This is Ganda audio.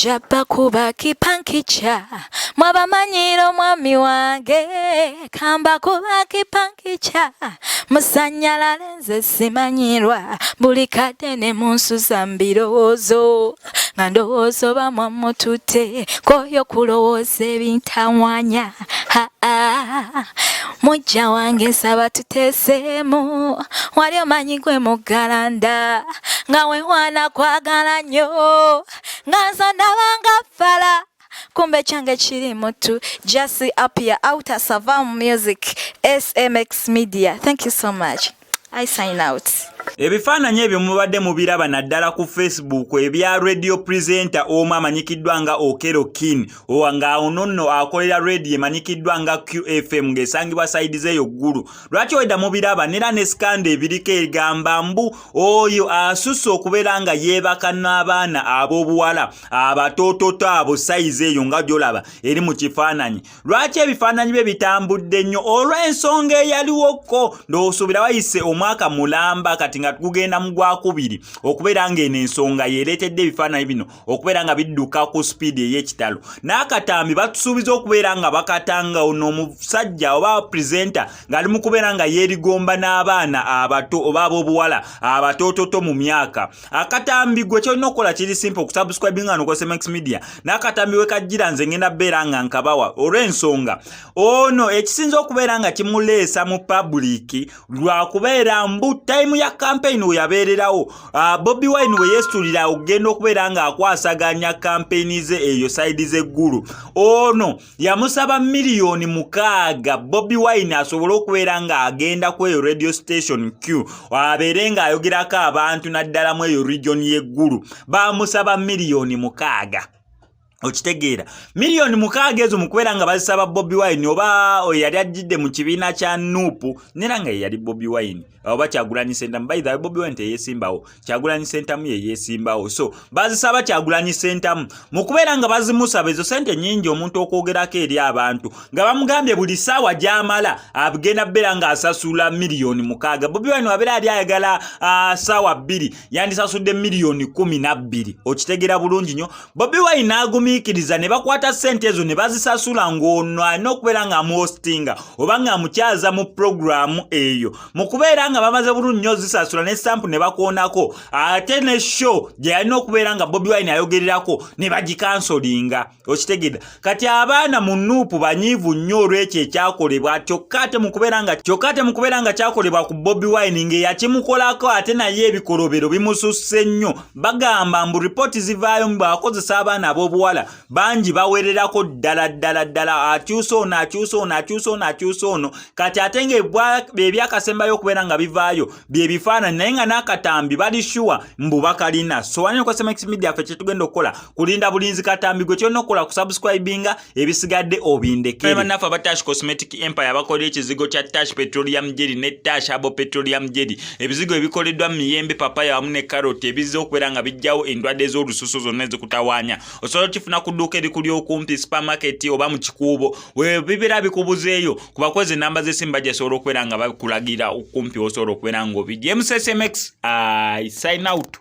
Japa kuba kipankicha mwabamanyiro mwami wange kamba kuba kipankicha musanyalale nze simanyirwa buli kadde munsuza mbirowoozo nga ndowoozo bamwamutute koyo kulowooza ebintawanya mujja wange nsaba tuteeseemu wali omanyi gwe mugalanda nga wewana kwagala nnyo nga ndabanga fala kumbe change chiri mutu Jesse Apia Outer Savam Music SMX Media. Thank you so much. I sign out. Ebifaananyi ebyo mubadde mubiraba naddala ku Facebook ebya radio presenter omu amanyikiddwa nga Okero Kin nga ono nno akolera radio emanyikiddwa nga QFM ng'esangibwa side zeeyo ggulu. Lwaki wedda mubiraba nera ne skanda ebiriko egamba mbu oyo asusse okubeera nga yeebaka n'abaana ab'obuwala abatoototo abo sayize eyo nga gy'olaba eri mu kifaananyi. Lwaki ebifaananyi bye bitambudde nnyo olw'ensonga eyaliwoko nd'osuubira wayise omwaka mulamba kati nga tugenda mu gwakubiri okubeera ng'eno ensonga yeereetedde ebifaananyi bino okubeera nga bidduka ku speed ey'ekitalo. N'akatambi batusuubiza okubeera nga bakatanga ono omusajja oba presenter ng'ali mu kubeera nga yeerigomba n'abaana abato oba ab'obuwala abatoototo mu myaka. Akatambi gwe kyolina okukola kiri simple okusubscribinga wano ku SMX Media. N'akatambi we kajjira nze ngenda beera nga nkabawa olw'ensonga ono ekisinza okubeera nga kimuleesa mu public lwakubeera mbu time ya campaign we yabeererawo Bobi Wine we yeestulira okugenda okubeera nga akwasaganya campaign ze eyo side z'eggulu. Ono yamusaba miliyoni 6 Bobi Wine asobole okubeera nga agenda ku eyo radio station Q abeere nga ayogerako abantu naddala mu eyo region y'eggulu. Bamusaba miliyoni 6. Okitegeera miliyoni 6 ezo mu kubeera nga bazisaba Bobi Wine oba yali ajjidde mu kibiina kya Nuupu nera nga yali Bobi Wine oba Kyagulanyi Ssentamu. By the way, Bobi Wine teyeesimbawo, Kyagulanyi Ssentamu ye yeesimbawo. So bazisaba Kyagulanyi Ssentamu mu kubeera nga bazimusaba ezo sente nnyingi omuntu okwogerako eri abantu nga bamugambye buli ssaawa gy'amala agenda beera nga asasula miliyoni 6. Bobi Wine wabeera ali ayagala ssaawa 2 yandisasudde miliyoni 12. Okitegeera bulungi nnyo. Bobi Wine n'agumiikiriza ne bakwata ssente ezo ne bazisasula ng'ono alina okubeera nga amuhostinga oba nga amukyaza mu programu eyo. Mu kubeera nga bamaze bulungi nnyo zisasula ne stamp ne bakoonako ate ne show gye yalina okubeera nga Bobi Wine ayogererako ne bagikansolinga. Okitegeera kati abaana mu Nuupu banyiivu nnyo olw'ekyo ekyakolebwa kyokka ate mu kubeera nga kyakolebwa ku Bobi Wine ng'eyakimukolako ate naye ebikolobero bimususse nnyo. Bagamba mbu ripooti zivaayo mu bakozesa abaana ab'obuwala bangi bawererako ddala akyusa ono kati ate ng'ebyakasembayo okubeera nga bivaayo bye bifaananyi naye nga n'akatambi bali sure mbu bakalina. So wano ku SMX Media ffe kye tugenda okukola kulinda bulinzi katambi gwe kyolina okukola kusubscribinga ebisigadde obindekere. Bannaffe aba Tash Cosmetic Empire bakola ekizigo kya Tash Petroleum Jelly ne Tash Abo Petroleum Jelly. Ebizigo ebikoleddwa mu miyembe, papaya wamu ne carrot ebizze okubeera nga bijjawo endwadde z'olususu zonna ezikutawaanya. Osobola okifuna ku dduuka erikuli okumpi supermarket oba mu kikuubo we bibeera bikubuzeeyo ku bakozi namba z'essimu bagyasobola okubeera nga bakulagira okumpi osobola okubeera ng'obijja. MSSMX I sign out.